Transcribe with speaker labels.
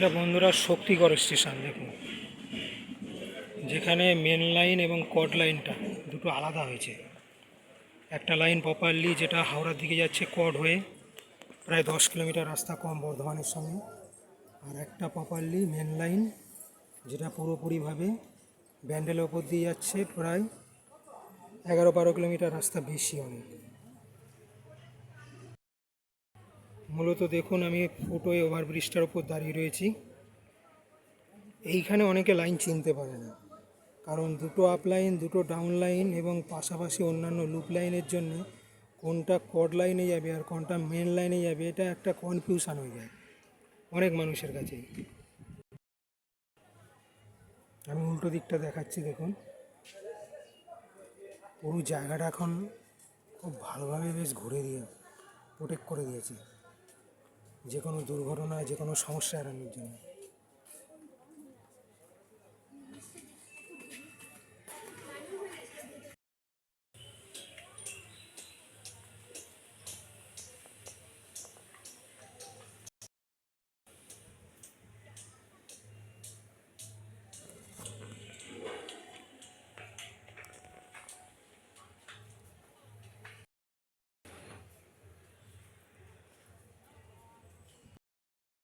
Speaker 1: এটা বন্ধুরা শক্তিগড় স্টেশন দেখুন, যেখানে মেন লাইন এবং কড লাইনটা দুটো আলাদা হয়েছে। একটা লাইন প্রপারলি যেটা হাওড়ার দিকে যাচ্ছে কড হয়ে, প্রায় 10 কিলোমিটার রাস্তা কম বর্ধমানের সঙ্গে, আর একটা প্রপারলি মেন লাইন যেটা পুরোপুরিভাবে ব্যান্ডেলের ওপর দিয়ে যাচ্ছে, প্রায় 11-12 কিলোমিটার রাস্তা বেশি অনেক। মূলত দেখুন, আমি ফুটওয়ে ওভারব্রিজটার ওপর দাঁড়িয়ে রয়েছি। এইখানে অনেকে লাইন চিনতে পারে না, কারণ দুটো আপ লাইন, দুটো ডাউন লাইন এবং পাশাপাশি অন্যান্য লুপ লাইনের জন্য কোনটা কড লাইনে যাবে আর কোনটা মেন লাইনে যাবে, এটা একটা কনফিউশন হয়ে যায় অনেক মানুষের কাছে। আমি উল্টো দিকটা দেখাচ্ছি দেখুন, পুরো জায়গাটা এখন খুব ভালোভাবে বেশ ঘুরে দিয়ে প্রোটেক্ট করে দিয়েছে যে কোনো দুর্ঘটনা, যে কোনো সমস্যা এড়ানোর জন্য।